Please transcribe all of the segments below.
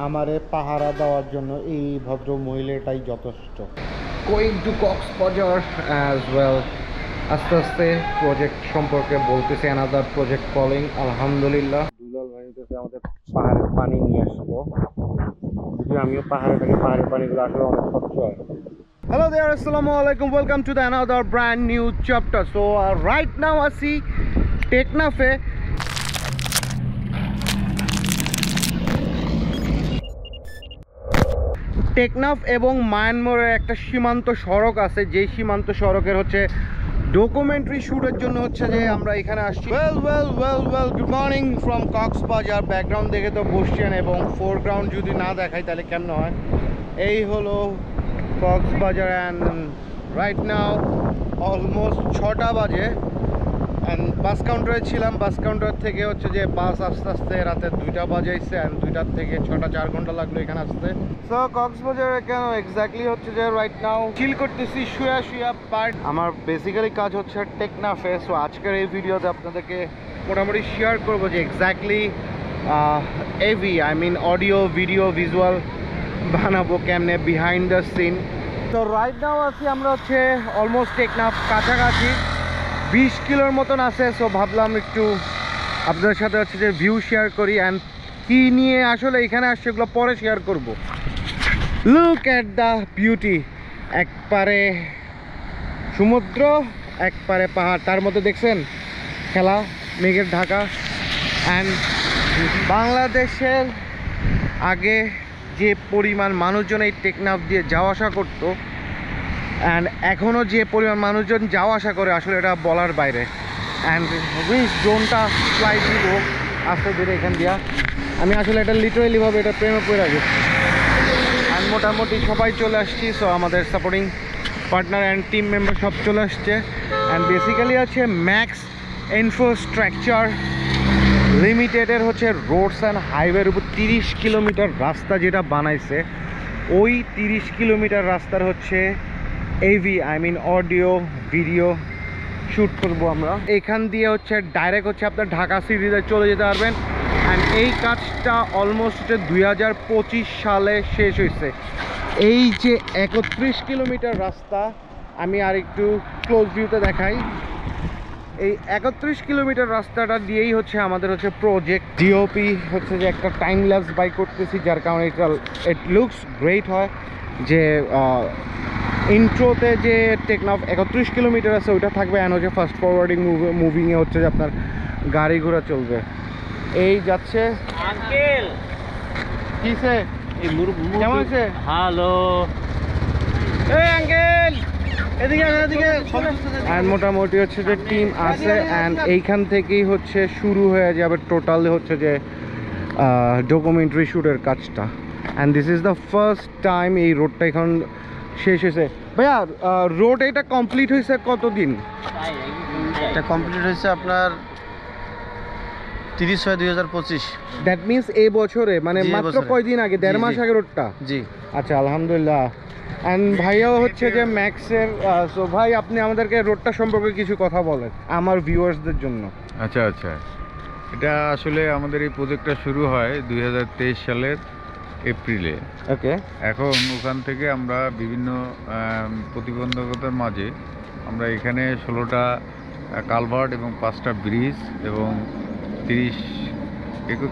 আমারে পাহারা দেওয়ার জন্য এই ভদ্র মহিলাটাই যথেষ্ট। Going to Cox's Bazar as well. আস্তে আস্তে প্রজেক্ট সম্পর্কে বলতেছে, অ্যানাদার প্রজেক্ট কলিং। আলহামদুলিল্লাহ দুলাল ভাই হইতেছে আমাদের পাহাড়ের পানি নিয়ে আসলো, যদিও আমিও পাহাড়ের পানিগুলো আসলে অনেক স্বচ্ছ হয়। Hello there, assalamu alaikum, welcome to the another brand new chapter. So right now I see টেকনাফে Teknaf এবং মায়ানমারের একটা সীমান্ত সড়ক আছে, যেই সীমান্ত সড়কের হচ্ছে ডকুমেন্টারি শ্যুটের জন্য হচ্ছে যে আমরা এখানে আসছি। Well good morning from Cox's Bazar. Background দেখে তো বসছেন, এবং ফোরগ্রাউন্ড যদি না দেখাই তাহলে কেমন হয়। এই হলো Cox's Bazar and right now almost 6টা বাজে। অ্যান্ড বাস কাউন্টারে ছিলাম, বাস কাউন্টার থেকে হচ্ছে যে বাস আস্তে আস্তে রাতে 2টা বাজাইছে, অ্যান্ড 2টার থেকে 6টা 4 ঘন্টা লাগলো এখানে আসতে। সো কক্সবাজারে কেন এক্স্যাক্টলি হচ্ছে যে রাইট নাও চিল করতেছি শুয়া বাট আমার বেসিক্যালি কাজ হচ্ছে টেকনাফে। সো আজকের এই ভিডিওতে আপনাদেরকে মোটামুটি শেয়ার করবো যে exactly AV I mean audio video visual বানাবো কেমনে, বিহাইন্ড দ্য সিন। তো রাইট নাও আছি আমরা হচ্ছে অলমোস্ট টেকনাফ কাছাকাছি, 20 কিলোর মতন আছে। সো ভাবলাম একটু আপনাদের সাথে হচ্ছে যে ভিউ শেয়ার করি, অ্যান্ড কী নিয়ে আসলে এখানে আসছে এগুলো পরে শেয়ার করব। লুক অ্যাট দ্য বিউটি, একপারে সমুদ্র একপারে পাহাড়, তার মধ্যে দেখছেন খেলা মেঘের ঢাকা। অ্যান্ড বাংলাদেশের আগে যে পরিমাণ মানুষজন এই টেকনাফ দিয়ে যাওয়া আসা করতো, অ্যান্ড এখনও যে পরিমাণ মানুষজন যাওয়া আসা করে আসলে এটা বলার বাইরে। অ্যান্ড উইস ড্রোনটা ফ্লাই দিব আস্তে ধীরে এখান দিয়া। আমি আসলে এটা লিটারেলিভাবে এটা প্রেমে পড়ে গেছি। অ্যান্ড মোটামুটি সবাই চলে আসছি। সো আমাদের supporting partner and team member সব চলে আসছে। অ্যান্ড বেসিক্যালি হচ্ছে ম্যাক্স ইনফ্রাস্ট্রাকচার লিমিটেডের হচ্ছে রোডস অ্যান্ড হাইওয়ের উপর 30 কিলোমিটার রাস্তা যেটা বানাইছে, ওই 30 কিলোমিটার রাস্তার হচ্ছে AV I mean audio video shoot করবো আমরা। এখান দিয়ে হচ্ছে ডাইরেক্ট হচ্ছে আপনার ঢাকা সিটিতে চলে যেতে পারবেন। অ্যান্ড এই কাজটা অলমোস্ট 2025 সালে শেষ হয়েছে। এই যে 31 কিলোমিটার রাস্তা, আমি আর একটু ক্লোজ ভিউতে দেখাই। এই 31 কিলোমিটার রাস্তাটা দিয়েই হচ্ছে আমাদের হচ্ছে প্রজেক্ট ডিওপি হচ্ছে যে একটা টাইম ল্যাপস বাই করতেছি, যার কারণে এটা ইট লুকস গ্রেট হয়। যে ইন্ট্রোতে যে টেকনাফ 31 কিলোমিটার আছে ওইটা থাকবে, অ্যান্ড হচ্ছে ফাস্ট ফরওয়ার্ডিং মুভিংয়ে হচ্ছে যে আপনার গাড়ি ঘোড়া চলবে। এই যাচ্ছে আঙ্কেল কিসে কেমন আছে? হ্যালো এই আঙ্কেল এদিকে এদিকে। অ্যান্ড মোটামুটি হচ্ছে যে টিম আছে, অ্যান্ড এইখান থেকেই হচ্ছে শুরু হয়ে যাবে টোটাল হচ্ছে যে ডকুমেন্টারি শ্যুটের কাজটা। And this is the first time এই রোডটা এখন শেষ হয়েছে। ভাইয়া রোড এটা কমপ্লিট হয়েছে কতদিন? এটা কমপ্লিট হয়েছে আপনার 30/6/2025। দ্যাট মিনস এই বছরে, মানে জি, মাত্র এবছরে। কয়দিন আগে, 1.5 মাস জি। আগে রোডটা। জি আচ্ছা আলহামদুলিল্লাহ। অ্যান্ড ভাইয়াও হচ্ছে যে ম্যাক্সের। সো ভাই আপনি আমাদেরকে রোডটা সম্পর্কে কিছু কথা বলেন আমার ভিউয়ার্সদের জন্য। আচ্ছা আচ্ছা, এটা আসলে আমাদের এই প্রজেক্টটা শুরু হয় 2023 সালের এপ্রিলে। ওকে। এখন ওখান থেকে আমরা বিভিন্ন প্রতিবন্ধকতার মাঝে আমরা এখানে 16টা কালভার্ট এবং 5টা ব্রিজ এবং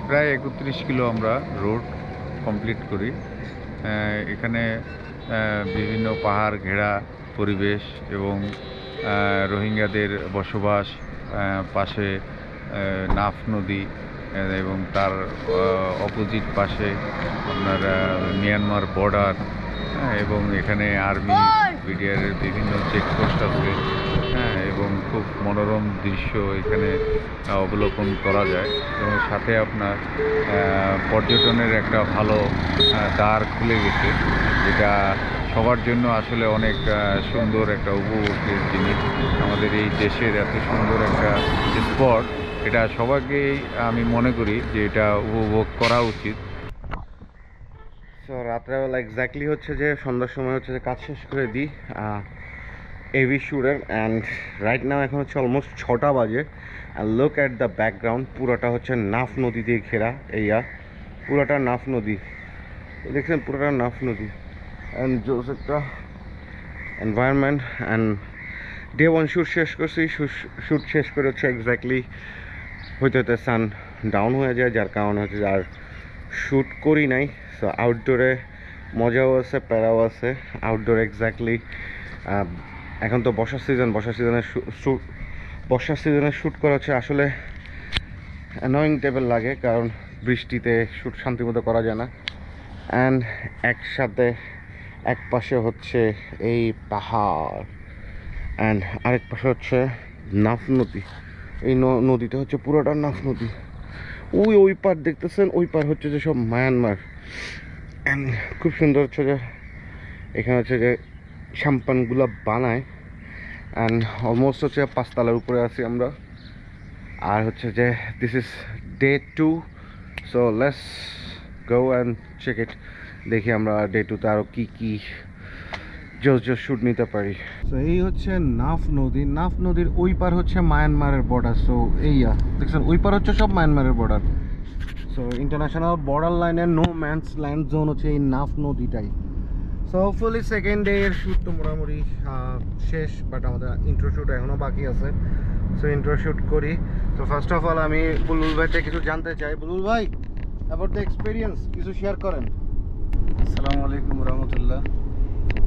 প্রায় 31 কিলো আমরা রোড কমপ্লিট করি। এখানে বিভিন্ন পাহাড় ঘেরা পরিবেশ এবং রোহিঙ্গাদের বসবাস, পাশে নাফ নদী এবং তার অপোজিট পাশে আপনার মিয়ানমার বর্ডার, এবং এখানে আর্মি বিডিআরের বিভিন্ন চেকপোস্ট আছে, এবং খুব মনোরম দৃশ্য এখানে অবলোকন করা যায়। এবং সাথে আপনার পর্যটনের একটা ভালো দ্বার খুলে গেছে, যেটা সবার জন্য আসলে অনেক সুন্দর একটা উপভোগের জিনিস। আমাদের এই দেশের এত সুন্দর একটা স্পট, এটা সবাইকেই আমি মনে করি যে এটা উপভোগ করা উচিত। সো রাত্রেবেলা এক্স্যাক্টলি হচ্ছে যে সন্ধ্যার সময় হচ্ছে যে কাজ শেষ করে দিই এভি শ্যুটের। অ্যান্ড রাইট নাও এখন হচ্ছে অলমোস্ট 6টা বাজে। And look at the background, পুরোটা হচ্ছে নাফ নদী দিয়ে ঘেরা। পুরোটা নাফ নদী। দেখছেন পুরোটা নাফ নদী অ্যান্ড জোস একটা এনভায়রনমেন্ট। অ্যান্ড ডে 1 শ্যুট শেষ করছি, শ্যুট শেষ করে হচ্ছে এক্স্যাক্টলি হইতে হইতে সান ডাউন হয়ে যায়, যার কারণে হচ্ছে আর শ্যুট করি নাই। সো আউটডোরে মজাও আছে, প্যারাও আছে। আউটডোর এক্স্যাক্টলি এখন তো বর্ষার সিজন, বর্ষার সিজনে শ্যুট করা হচ্ছে আসলে অ্যানোয়িং টাইপের লাগে, কারণ বৃষ্টিতে শ্যুট শান্তিমতো করা যায় না। অ্যান্ড একসাথে এক পাশে হচ্ছে এই পাহাড় অ্যান্ড আরেক পাশে হচ্ছে নাফ নদী। এই নদীটা হচ্ছে পুরোটা নাফ নদী। ওই পার দেখতেছেন, ওই পার হচ্ছে যে সব মায়ানমার। অ্যান্ড খুব সুন্দর হচ্ছে যে এখানে হচ্ছে যে শ্যাম্পানগুলো বানায়। অ্যান্ড অলমোস্ট হচ্ছে 5 তলার উপরে আছি আমরা। আর হচ্ছে যে this is day 2, so let's go and check it. দেখি আমরা ডে 2তে আরও কী কী জোস শ্যুট নিতে পারি। সো এই হচ্ছে নাফ নদী। নাফ নদীর ওই পার হচ্ছে মায়ানমারের বর্ডার। সো এইয়া দেখছেন, ওই পার হচ্ছে সব মায়ানমারের বর্ডার। সো ইন্টারন্যাশনাল বর্ডার লাইনের নো ম্যানস ল্যান্ড জোন হচ্ছে এই নাফ নদীটাই। সো হোপফুলি সেকেন্ড ডে এর শ্যুট তো মোটামুটি শেষ, বাট আমাদের ইন্ট্রো শ্যুট এখনও বাকি আছে। সো ইন্ট্রো শ্যুট করি। তো ফার্স্ট অফ অল আমি বুলবুল ভাই থেকে কিছু জানতে চাই। বুলবুল ভাই, অ্যাবাউট দ্য এক্সপিরিয়েন্স কিছু শেয়ার করেন। আসসালামু আলাইকুম রহমতুল্লাহ।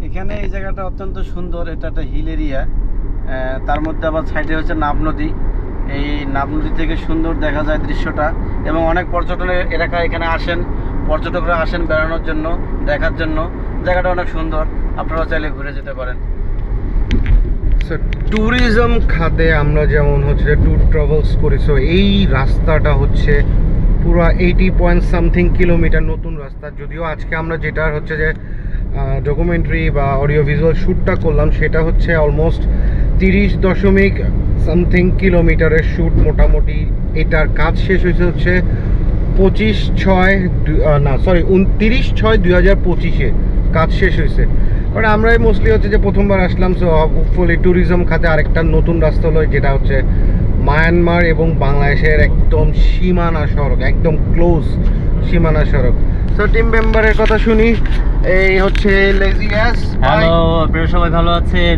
এখানে এই জায়গাটা অত্যন্ত সুন্দর। এটা একটা হিল এরিয়া, তার মধ্যে আবার সাইডে হচ্ছে নাফ নদী। এই নাফ নদী থেকে সুন্দর দেখা যায় দৃশ্যটা, এবং অনেক পর্যটনের এলাকা এখানে আসেন, পর্যটকরা আসেন বেড়ানোর জন্য, দেখার জন্য। জায়গাটা অনেক সুন্দর, আপনারা চাইলে ঘুরে যেতে পারেন। ট্যুরিজম খাতে আমরা যেমন হচ্ছে ট্যুর ট্রাভেলস করি, সো এই রাস্তাটা হচ্ছে পুরো 80 কিলোমিটার নতুন রাস্তা। যদিও আজকে আমরা যেটার হচ্ছে যে ডকুমেন্টারি বা অডিও ভিজুয়াল শ্যুটটা করলাম, সেটা হচ্ছে অলমোস্ট 30 কিলোমিটারের শ্যুট মোটামুটি। এটার কাজ শেষ হয়েছে হচ্ছে 29/6/2025-এ কাজ শেষ হয়েছে। বাট আমরাই মোস্টলি হচ্ছে যে প্রথমবার আসলাম। সো হোপফুলি ট্যুরিজম খাতে আরেকটা নতুন রাস্তা হলো, যেটা হচ্ছে মায়ানমার এবং বাংলাদেশের একদম সীমানা সড়ক, একদম ক্লোজ সীমানা সড়ক। সো টিম মেম্বারের কথা শুনি। এই হচ্ছে লেজি অ্যাস। হ্যালো, আপনারা সবাই ভালো আছেন?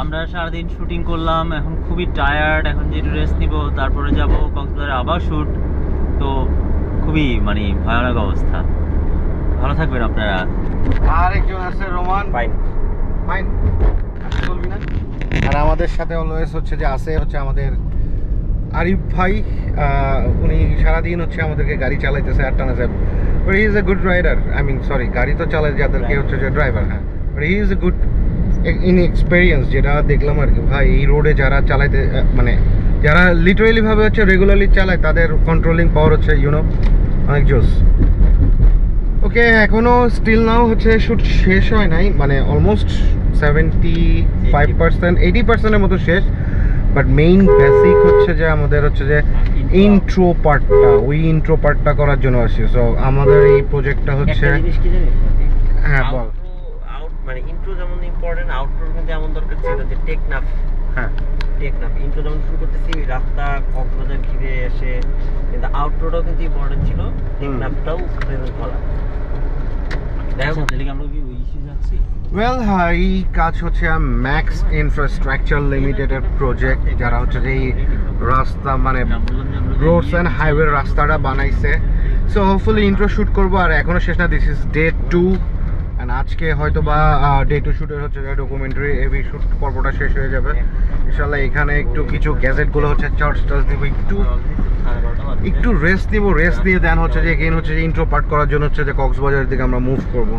আমরা সারাদিন শুটিং করলাম, এখন খুবই টায়ার্ড। এখন যে রেস্ট নিব, তারপরে যাব কক্সবাজারে আবার শ্যুট। তো খুবই ভয়ানক অবস্থা। ভালো থাকবেন আপনারা। আরেকজন আছে রোমান। ফাইন বলবি না? আর আমাদের সাথে অলওয়েজ হচ্ছে যে হচ্ছে আমাদের আরিফ ভাই। উনি সারাদিন হচ্ছে আমাদেরকে গাড়ি চালাইতেছে আটটানা সাহেব। But he is a good rider. Sorry, গাড়ি তো চালায় যাদেরকে হচ্ছে যে ড্রাইভার। হ্যাঁ, but he is a good in experience, যেটা দেখলাম আর কি। ভাই, এই রোডে যারা চালাইতে যারা লিটারেলি ভাবে হচ্ছে রেগুলারলি চালায়, তাদের কন্ট্রোলিং পাওয়ার হচ্ছে অনেক জোস। ওকে, এখনো স্টিল নাও হচ্ছে শ্যুট শেষ হয় নাই, অলমোস্ট 80%-এর মতো শেষ। বাট মেইন বেসিক হচ্ছে যে আমাদের হচ্ছে যে ইন্ট্রো পার্টটা করার জন্য আসছি। সো আমাদের এই প্রজেক্টটা হচ্ছে হ্যাঁ বল। ইন্ট্রো যেমন ইম্পর্টেন্ট, আউটডোর কিন্তু এমন দরকার ছিল যে টেকনাফ। হ্যাঁ, ইন্ট্রো যেমন শুরু করতেছি রাস্তা কক্সবাজার ঘিরে এসে, কিন্তু আউটডোরটাও কিন্তু ইম্পর্টেন্ট ছিল, টেকনাফটাও প্রেজেন্ট করা। আমরা কি ওই ইস্যু যাচ্ছি? ওয়েল, এই কাজ হচ্ছে ম্যাক্স ইনফ্রাস্ট্রাকচার লিমিটেডের প্রজেক্ট, যারা হচ্ছে যে এই রাস্তা রোডস অ্যান্ড হাইওয়ে রাস্তাটা বানাইছে। সো হোপফুলি ইন্ট্রো শ্যুট করবো, আর এখনো শেষ না। দিস ইজ ডে 2 অ্যান্ড আজকে হয়তো বা ডে 2 শ্যুটের হচ্ছে যে ডকুমেন্টারি হেভি শ্যুট পর্বটা শেষ হয়ে যাবে ইনশাল্লাহ। এখানে একটু কিছু গ্যাজেটগুলো হচ্ছে চার্জ দিব, একটু রেস্ট নিয়ে দেন হচ্ছে যে এগেইন হচ্ছে যে ইন্ট্রো পার্ট করার জন্য হচ্ছে যে কক্সবাজারের দিকে আমরা মুভ করবো।